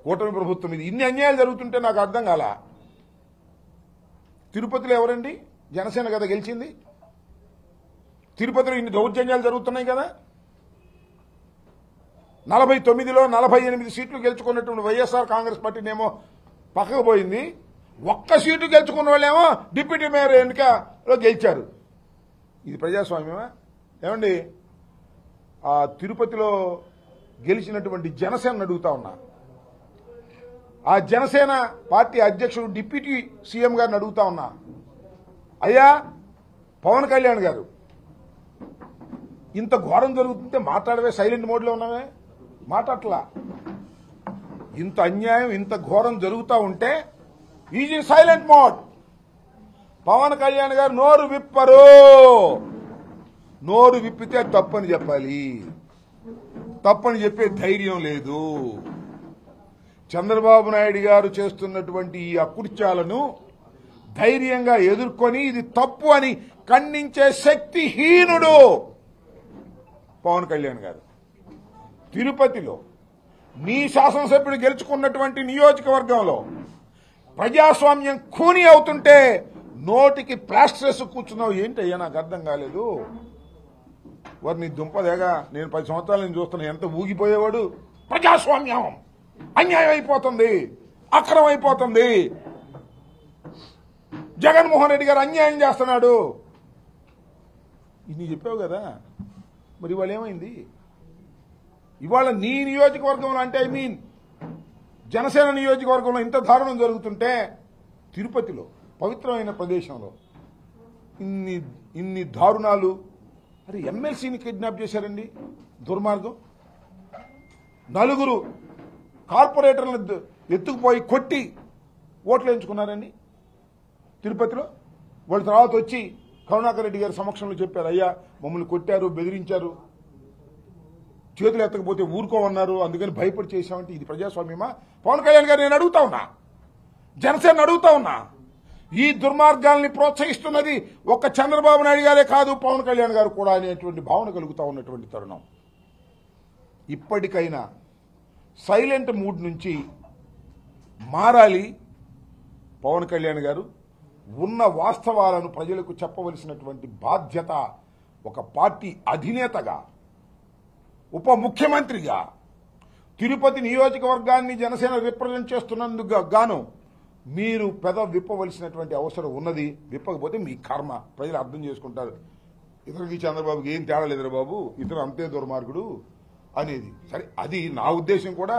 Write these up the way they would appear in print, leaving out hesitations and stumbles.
కూటమి ప్రభుత్వం ఇది ఇన్ని అన్యాయాలు జరుగుతుంటే నాకు అర్థం కాల. తిరుపతిలో ఎవరండి? జనసేన కదా గెలిచింది. తిరుపతిలో ఇన్ని దౌర్జన్యాలు జరుగుతున్నాయి కదా. 49లో 48 సీట్లు గెలుచుకున్నటువంటి వైఎస్ఆర్ కాంగ్రెస్ పార్టీనేమో పక్కకు పోయింది. ఒక్క సీటు గెలుచుకున్న వాళ్ళేమో డిప్యూటీ మేయర్ ఎన్నికలో గెలిచారు. ఇది ప్రజాస్వామ్యమా? ఏమండి, ఆ తిరుపతిలో గెలిచినటువంటి జనసేన అడుగుతా ఉన్నా, ఆ జనసేన పార్టీ అధ్యక్షుడు డిప్యూటీ సీఎం గారిని అడుగుతా ఉన్నా, అయ్యా పవన్ కళ్యాణ్ గారు ఇంత ఘోరం జరుగుతుంటే మాట్లాడవే, సైలెంట్ మోడ్లో ఉన్నావే, మాట్లాడలా. ఇంత అన్యాయం ఇంత ఘోరం జరుగుతూ ఉంటే is in silent mode. Pawan Kalyan గారు నోరు విప్పరు. నోరు విప్పితే తప్పని చెప్పాలి. తప్పని చెప్పే ధైర్యం లేదు. చంద్రబాబు నాయుడు గారు చేస్తున్నటువంటి ఈ అకృత్యాలను ధైర్యంగా ఎదుర్కొని ఇది తప్పు అని ఖండించే శక్తిహీనుడు పవన్ కళ్యాణ్ గారు. తిరుపతిలో నీ శాసనసభ్యుడు గెలుచుకున్నటువంటి నియోజకవర్గంలో ప్రజాస్వామ్యం ఖూనీ అవుతుంటే నోటికి ప్లాస్టర్స్ కూర్చున్నావు ఏంటయ్యా? నాకు అర్థం కాలేదు. వారిని దుంపదేగా నేను 10 సంవత్సరాల నుంచి చూస్తున్నా, ఎంత ఊగిపోయేవాడు. ప్రజాస్వామ్యం అన్యాయం అయిపోతుంది, అక్రమం అయిపోతుంది, జగన్మోహన్ రెడ్డి గారు అన్యాయం చేస్తున్నాడు, ఇన్ని చెప్పావు కదా. మరి ఇవాళ ఏమైంది? ఇవాళ నీ నియోజకవర్గంలో అంటే జనసేన నియోజకవర్గంలో ఇంత దారుణం జరుగుతుంటే తిరుపతిలో పవిత్రమైన ప్రదేశంలో ఇన్ని దారుణాలు. అరే ఎమ్మెల్సీని కిడ్నాప్ చేశారండి, దుర్మార్గం. 4 కార్పొరేటర్లను ఎత్తుకుపోయి కొట్టి ఓట్లు వేయించుకున్నారండి తిరుపతిలో. వాళ్ళ తర్వాత వచ్చి కరుణాకర్ రెడ్డి గారి సమక్షంలో చెప్పారు, అయ్యా మమ్మల్ని కొట్టారు, బెదిరించారు, చేతులు ఎత్తకపోతే ఊరుకోమన్నారు, అందుకని భయపడి చేశామంటే ఇది ప్రజాస్వామ్యమా? పవన్ కళ్యాణ్ గారు నేను అడుగుతా ఉన్నా, జనసేన అడుగుతా ఉన్నా. ఈ దుర్మార్గాల్ని ప్రోత్సహిస్తున్నది ఒక్క చంద్రబాబు నాయుడు గారే కాదు, పవన్ కళ్యాణ్ గారు కూడా అనేటువంటి భావన కలుగుతా ఉన్నటువంటి తరుణం. ఇప్పటికైనా సైలెంట్ మూడ్ నుంచి మారాలి పవన్ కళ్యాణ్ గారు. ఉన్న వాస్తవాలను ప్రజలకు చెప్పవలసినటువంటి బాధ్యత ఒక పార్టీ అధినేతగా, ఉప ముఖ్యమంత్రిగా, తిరుపతి నియోజకవర్గాన్ని జనసేన రిప్రజెంట్ చేస్తున్నందుకు గాను మీరు విప్పవలసినటువంటి అవసరం ఉన్నది. విప్పకపోతే మీ కర్మ, ప్రజలు అర్థం చేసుకుంటారు. ఇతనికి చంద్రబాబుకి ఏం తేడా లేదురా బాబు, ఇతను అంతే దుర్మార్గుడు అనేది. సరే, అది నా ఉద్దేశం కూడా.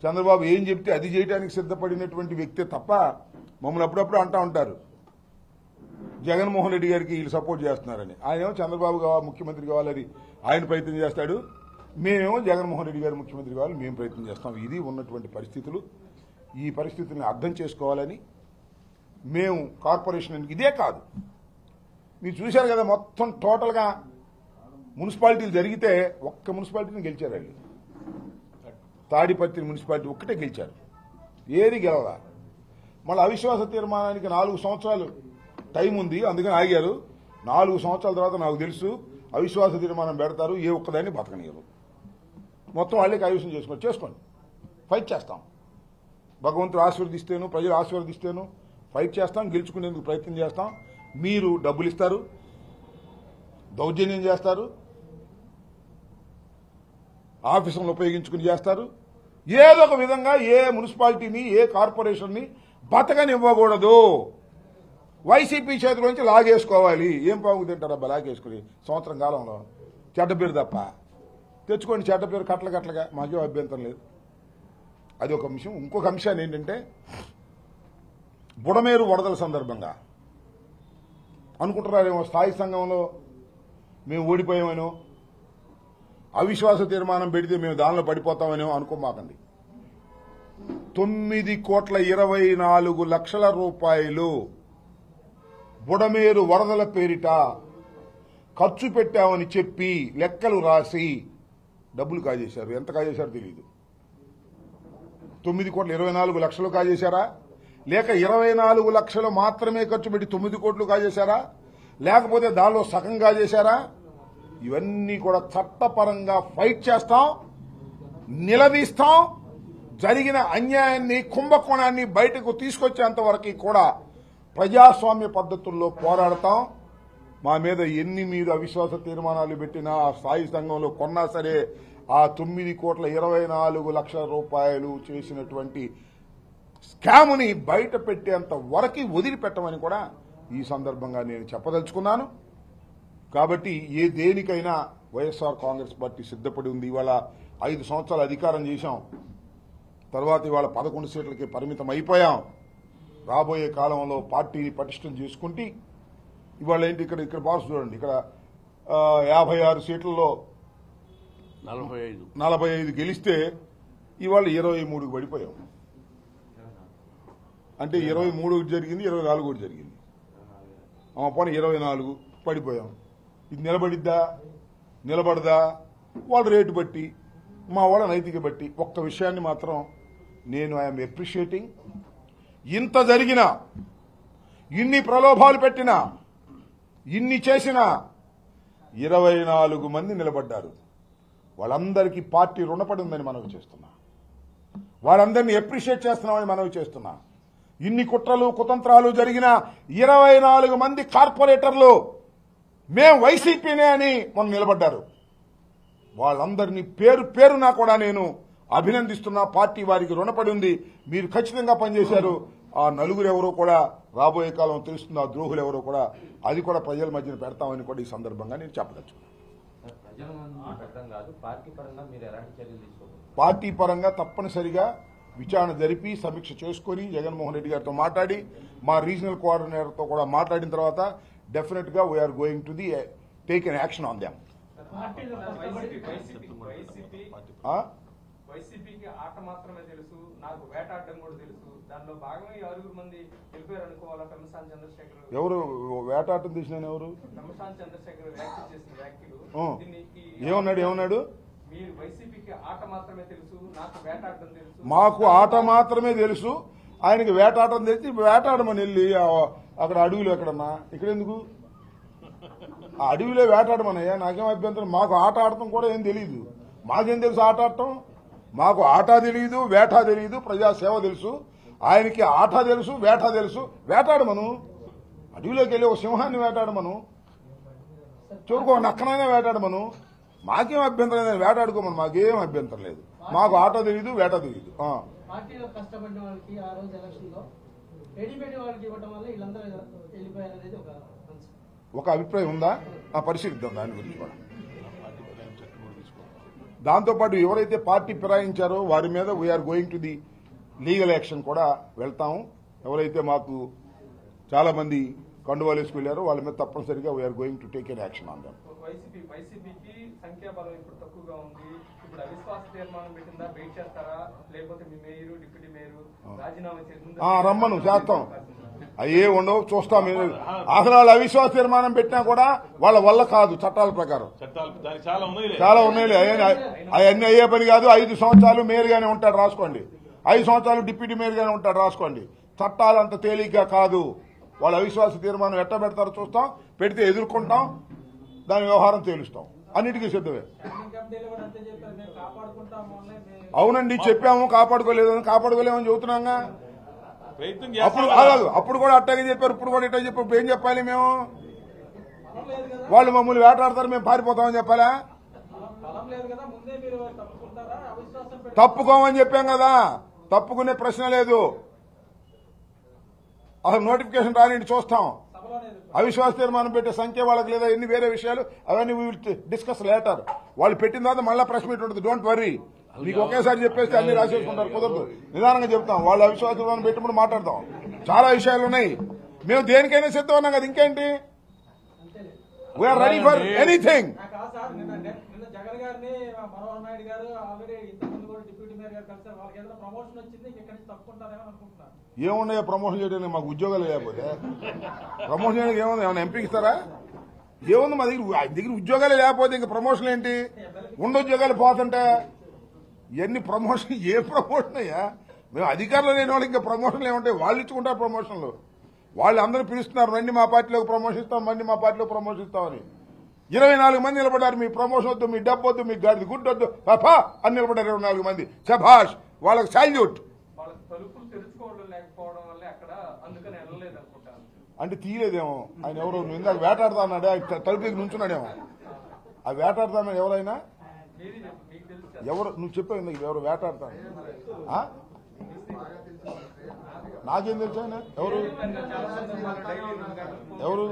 చంద్రబాబు ఏం చెప్తే అది చేయడానికి సిద్ధపడినటువంటి వ్యక్తే తప్ప మమ్మల్ని అప్పుడప్పుడు అంటా ఉంటారు జగన్మోహన్ రెడ్డి గారికి వీళ్ళు సపోర్ట్ చేస్తున్నారని. ఆయనేమో చంద్రబాబు ముఖ్యమంత్రి కావాలని ఆయన ప్రయత్నం చేస్తాడు, మేమేమో జగన్మోహన్ రెడ్డి గారు ముఖ్యమంత్రి కావాలని మేము ప్రయత్నం చేస్తాం. ఇది ఉన్నటువంటి పరిస్థితులు. ఈ పరిస్థితుల్ని అర్థం చేసుకోవాలని మేము కార్పొరేషన్ ఇదే కాదు, మీరు చూశారు కదా, మొత్తం టోటల్గా మున్సిపాలిటీలు జరిగితే ఒక్క మున్సిపాలిటీని గెలిచారు వాళ్ళు. తాడిపత్రి మున్సిపాలిటీ ఒక్కటే గెలిచారు, ఏది గెలవదా. మళ్ళీ అవిశ్వాస తీర్మానానికి 4 సంవత్సరాలు టైం ఉంది, అందుకని ఆగారు. 4 సంవత్సరాల తర్వాత నాకు తెలుసు అవిశ్వాస తీర్మానం పెడతారు, ఏ ఒక్కదాన్ని బతకనియరు. మొత్తం వాళ్ళకి కైవసం చేసుకోండి, ఫైట్ చేస్తాం. భగవంతుడు ఆశీర్వదిస్తేను, ప్రజలు ఆశీర్వదిస్తేను ఫైట్ చేస్తాం, గెలుచుకునేందుకు ప్రయత్నం చేస్తాం. మీరు డబ్బులు ఇస్తారు, దౌర్జన్యం చేస్తారు, ఆఫీసులను ఉపయోగించుకుని చేస్తారు. ఏదో ఒక విధంగా ఏ మున్సిపాలిటీని, ఏ కార్పొరేషన్ని బతకనివ్వకూడదు. వైసీపీ చేతిలోంచి లాగేసుకోవాలి. ఏం పాగు తింటారు అబ్బా లాగేసుకుని సంవత్సరం కాలంలో? చెడ్డ పేరు తప్ప తెచ్చుకోండి, చెడ్డ పేరు కట్టలుగా, మాకేం అభ్యంతరం లేదు. అది ఒక అంశం. ఇంకొక అంశాన్ని ఏంటంటే, బుడమేరు వరదల సందర్భంగా అనుకుంటున్నారేమో స్థాయి సంఘంలో మేము ఓడిపోయామనో, అవిశ్వాస తీర్మానం పెడితే మేము దానిలో పడిపోతామనో అనుకోమాకండి. 9,24,00,00,000 రూపాయలు బుడమేరు వరదల పేరిట ఖర్చు పెట్టామని చెప్పి లెక్కలు రాసి డబ్బులు కాజేశారు. ఎంత కాజేశారో తెలియదు. 9,24,00,000 కాజేశారా, లేక 24 లక్షలు మాత్రమే ఖర్చు పెట్టి 9 కోట్లు కాజేశారా, లేకపోతే దానిలో సగం కాజేశారా? ఇవన్నీ కూడా చట్టపరంగా ఫైట్ చేస్తాం, నిలదీస్తాం, జరిగిన అన్యాయాన్ని కుంభకోణాన్ని బయటకు తీసుకొచ్చేంత వరకు కూడా ప్రజాస్వామ్య పద్ధతుల్లో పోరాడతాం. మా మీద ఎన్ని మీరు అవిశ్వాస తీర్మానాలు పెట్టినా ఆ స్థాయి సంఘంలో కొన్నా సరే ఆ 9,24,00,000 రూపాయలు చేసినటువంటి స్కామ్ని బయట పెట్టేంత వరకు వదిలిపెట్టమని కూడా ఈ సందర్భంగా నేను చెప్పదలుచుకున్నాను. కాబట్టి దేనికైనా వైఎస్ఆర్ కాంగ్రెస్ పార్టీ సిద్ధపడి ఉంది. ఇవాళ 5 సంవత్సరాలు అధికారం చేశాం, తర్వాత ఇవాళ 11 సీట్లకి పరిమితం అయిపోయాం. రాబోయే కాలంలో పార్టీని పటిష్టం చేసుకుంటే ఇవాళ ఏంటి ఇక్కడ బాక్స్ చూడండి, ఇక్కడ 56 సీట్లలో 45 గెలిస్తే ఇవాళ 23కి పడిపోయాం. అంటే 23 జరిగింది, 24 జరిగింది, పోనీ 24 పడిపోయాం. ఇది నిలబడదా వాళ్ళ రేటు బట్టి, మా వాళ్ళ నైతిక బట్టి. ఒక్క విషయాన్ని మాత్రం నేను ఐఎమ్ అప్రిషియేటింగ్. ఇంత జరిగినా, ఇన్ని ప్రలోభాలు పెట్టినా, ఇన్ని చేసినా 24 మంది నిలబడ్డారు. వాళ్ళందరికీ పార్టీ రుణపడి ఉందని మనవి చేస్తున్నా. వాళ్ళందరినీ అప్రిషియేట్ చేస్తున్నామని మనవి చేస్తున్నా. ఇన్ని కుట్రలు కుతంత్రాలు జరిగిన 24 మంది కార్పొరేటర్లు మేం వైసీపీనే అని మొన్న నిలబడ్డారు. వాళ్ళందరినీ పేరునా కూడా నేను అభినందిస్తున్నా. పార్టీ వారికి రుణపడి ఉంది. మీరు ఖచ్చితంగా పనిచేశారు. ఆ నలుగురు ఎవరో కూడా రాబోయే కాలం తెలుస్తుంది. ఆ ద్రోహులు ఎవరో కూడా అది కూడా ప్రజల మధ్యన పెడతామని కూడా ఈ సందర్భంగా నేను చెప్పదలుచుకున్నాను. పార్టీ పరంగా తప్పనిసరిగా విచారణ జరిపి సమీక్ష చేసుకుని జగన్మోహన్ రెడ్డి గారితో మాట్లాడి మా రీజనల్ కోఆర్డినేటర్తో కూడా మాట్లాడిన తర్వాత డెఫినెట్ గా we are going to the take an action on them. వైసీపీకి ఆట మాత్రమే తెలుసు, నాకు వేటాడడం కూడా తెలుసు. దానిలో భాగంగా 6 మంది వెళ్ళిపోయారు అనుకోవాలా. పెమ్మసాని చంద్రశేఖర్ ఎవరు వేటాటం తీసిన ఎవరు? పెమ్మసాని చంద్రశేఖర్ వ్యాఖ్య చేసిన వ్యాఖ్యలు ఏమన్నాడు? మీరు వైసీపీకి ఆట మాత్రమే తెలుసు, నాకు వేటాడడం తెలుసు. మాకు ఆట మాత్రమే తెలుసు, ఆయనకి వేటాడడం తెలిసి వేటాడమని వెళ్ళి అక్కడ అడవిలో ఎక్కడన్నా ఇక్కడ ఎందుకు ఆ అడవిలో వేటాడమనయ్యా, నాకేం అభ్యంతరం. మాకు ఆట ఆడటం కూడా ఏం తెలియదు. మాకేం తెలుసు ఆట ఆడటం? మాకు ఆట తెలియదు, వేట తెలియదు, ప్రజాసేవ తెలుసు. ఆయనకి ఆట తెలుసు, వేట తెలుసు. వేటాడమను, అడవిలోకి వెళ్ళి ఒక సింహాన్ని వేటాడమను, చూరుకో నక్కనైనా వేటాడమను. మాకేం అభ్యంతరం లేదు, వేటాడుకోమను, మాకేం అభ్యంతరం లేదు. మాకు ఆట తెలియదు, వేట తెలియదు. ఒక అభిప్రాయం ఉందా? పరిశీలిద్దాం దాని గురించి కూడా. దాంతోపాటు ఎవరైతే పార్టీ ఫిరాయించారో వారి మీద we are going to the legal action కూడా వెళ్తాము. ఎవరైతే మాకు చాలా మంది కండువాలు వేసుకెళ్లారో వాళ్ళ మీద తప్పనిసరిగా we are going to take an action on them. వైసీపీకి సంఖ్యాబలం ఇప్పుడు తక్కువగా ఉంది. ఇప్పుడు అవిశ్వాస తీర్మానం పెట్టిందా, వెయిట్ చేస్తారా, లేకపోతే మీ మేయరు డిప్యూటీ మేయరు రాజీనామా చేస్తుందా? రమ్మను, చేస్తాం. అయ్యే ఉండవు, చూస్తాం. అసలు వాళ్ళు అవిశ్వాస తీర్మానం పెట్టినా కూడా వాళ్ళ వల్ల కాదు. చట్టాల ప్రకారం చాలా ఉన్నాయి. అవన్నీ అయ్యే పని కాదు. 5 సంవత్సరాలు మేయర్గానే ఉంటాడు, రాసుకోండి. 5 సంవత్సరాలు డిప్యూటీ మేయర్గానే ఉంటాడు, రాసుకోండి. చట్టాలు అంత తేలిగ్గా కాదు. వాళ్ళ అవిశ్వాస తీర్మానం ఎట్ట పెడతారో చూస్తాం, పెడితే ఎదుర్కొంటాం, దాని వ్యవహారం తేలుస్తాం. అన్నిటికీ సిద్ధమే. అవునండి, చెప్పాము, కాపాడుకోలేమని చెబుతున్నాగా. అప్పుడు కూడా అట్టాగే చెప్పారు, ఇప్పుడు కూడా ఇట్లా చెప్పారు. ఏం చెప్పాలి మేము? వాళ్ళు మమ్మల్ని వేటాడతారు, మేము పారిపోతామని చెప్పాలా? తప్పుకోమని చెప్పాం కదా, తప్పుకునే ప్రశ్న లేదు. అసలు నోటిఫికేషన్ రాని చూస్తాం. అవిశ్వాస తీర్మానం పెట్టే సంఖ్య వాళ్ళకి లేదా ఎన్ని వేరే విషయాలు అవన్నీ వీ విల్ డిస్కస్ లేటర్. వాళ్ళు పెట్టిన తర్వాత మళ్ళీ ప్రెస్ మీట్ ఉంటుంది. Don't worry. మీకు ఒకేసారి చెప్పేస్తే అన్ని రాసేసుకుంటారు, కుదరదు. నిదానంగా చెప్తాం. వాళ్ళు అవిశ్వాస తీర్మానం పెట్టినప్పుడు మాట్లాడతాం. చాలా విషయాలు ఉన్నాయి. మేము దేనికైనా సిద్ధం ఉన్నాం కదా, ఇంకేంటి? We are ready for anything. ఏమున్నాయో ప్రమోషన్ చేయడానికి? మాకు ఉద్యోగాలు లేకపోతే ప్రమోషన్ చేయడానికి ఏముంది? ఏమైనా ఎంపీకి ఇస్తారా? ఏముంది మా దగ్గర ఉద్యోగాలు లేకపోతే ఇంకా ప్రమోషన్ ఏంటి? ఉన్న ఉద్యోగాలు పోతుంటే ఎన్ని ప్రమోషన్? ఏ ప్రమోషన్ అయ్యా? మేము అధికారులు లేని వాళ్ళకి ఇంకా ప్రమోషన్లు ఏముంటాయి? వాళ్ళు ఇచ్చుకుంటారు ప్రమోషన్లు. వాళ్ళు అందరూ పిలుస్తున్నారు, రండి మా పార్టీలోకి ప్రమోషన్ ఇస్తాం, రండి మా పార్టీలో ప్రమోషన్ ఇస్తామని. 24 మంది నిలబడ్డారు. మీ ప్రమోషన్ వద్దు, మీ డబ్బు వద్దు, మీ గాడి గుడ్డు వద్దు, పాపా అని నిలబడ్డారు 24 మంది. శభాష్, వాళ్ళకి సాల్యూట్. వాళ్ళకి తలుపులు తెరుచుకోవడం లేకపోవడం వల్ల అక్కడ అందుకని వెళ్ళలేదు అనుకుంటాను. అంటే తీయలేదేమో ఆయన ఎవరో నువ్వు ఇందాక వేటాడుతా అన్నాడే ఆయన తలుపు దగ్గర నుంచున్నాడేమో. ఆ వేటాడుతా అన్నాడు ఎవరైనా మీరే చెప్పు, మీకు తెలుసు. ఎవరు నువ్వు చెప్పావు ఇందాక ఎవరు వేటాడుతాడు నాకేం తెలుసు ఆయన ఎవరు చాలా సందర్భాల్లో డైలీ 2 గంటలు ఎవరు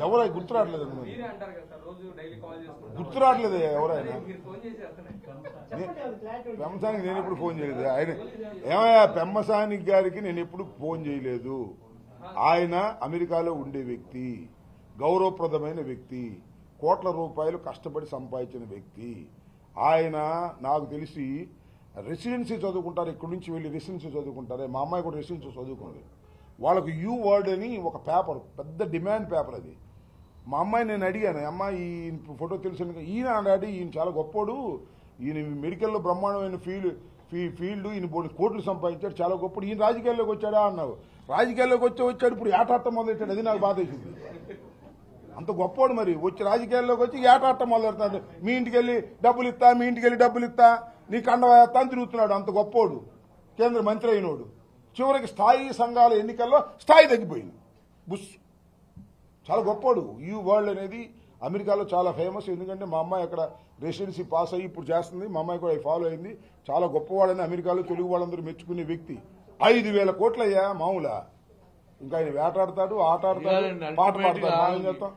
ఎవరై గుర్తురావట్లేదు మీరే అంటారు కదా సార్, రోజు డైలీ కాల్ చేసుకుంటారు. గుర్తురావట్లేదు ఎవరైనా మీరు ఫోన్ చేసి వస్తున్నాయి. పెమ్మసానికి నేను ఎప్పుడు ఫోన్ చేయలేదు. ఆయన ఏమయ్యా పెమ్మసానికి గారికి నేను ఎప్పుడు ఫోన్ చేయలేదు. ఆయన అమెరికాలో ఉండే వ్యక్తి, గౌరవప్రదమైన వ్యక్తి, కోట్ల రూపాయలు కష్టపడి సంపాదించిన వ్యక్తి. ఆయన నాకు తెలిసి రెసిడెన్సీ చదువుకుంటారు, ఇక్కడి నుంచి వెళ్ళి రెసిడెన్సీ చదువుకుంటారే. మా అమ్మాయి కూడా రెసిడెన్సీ చదువుకుంది. వాళ్ళకు యూ వర్డ్ అని ఒక పేపర్, పెద్ద డిమాండ్ పేపర్ అది. మా అమ్మాయి నేను అడిగాను, అమ్మాయి ఈ ఫోటో తెలుసు. ఈయన అన్నాడు ఈయన చాలా గొప్పోడు, ఈయన మెడికల్లో బ్రహ్మాండమైన ఫీల్డ్, ఈయన కోట్లు సంపాదించాడు, చాలా గొప్పడు. ఈయన రాజకీయాల్లోకి వచ్చాడా అన్నావు. రాజకీయాల్లోకి వచ్చాడు, ఇప్పుడు ఏటాటం మొదలెట్టాడు. అది నాకు బాధ వేసింది. అంత గొప్పోడు మరి వచ్చి రాజకీయాల్లోకి వచ్చి ఏటాటం మొదలెడతాడు. మీ ఇంటికి వెళ్ళి డబ్బులు ఇస్తా, మీ ఇంటికి వెళ్ళి డబ్బులు ఇస్తా, నీ కండవేస్తా అని తిరుగుతున్నాడు. అంత గొప్పోడు, కేంద్ర మంత్రి అయినోడు. చివరికి స్థాయి సంఘాల ఎన్నికల్లో స్థాయి తగ్గిపోయింది. బుష్ చాలా గొప్పోడు. యూ వరల్డ్ అనేది అమెరికాలో చాలా ఫేమస్. ఎందుకంటే మా అమ్మాయి అక్కడ రెసిడెన్సీ పాస్ అయ్యి ఇప్పుడు చేస్తుంది. మా అమ్మాయి కూడా ఫాలో అయింది. చాలా గొప్పవాడని అమెరికాలో తెలుగు వాళ్ళందరూ మెచ్చుకునే వ్యక్తి. 5,000 కోట్లయ్యా మామూలా. ఇంకా ఆయన వేటాడతాడు, ఆట ఆడతాడు, పాట పాడతాడు. మనం ఏం చేస్తాం?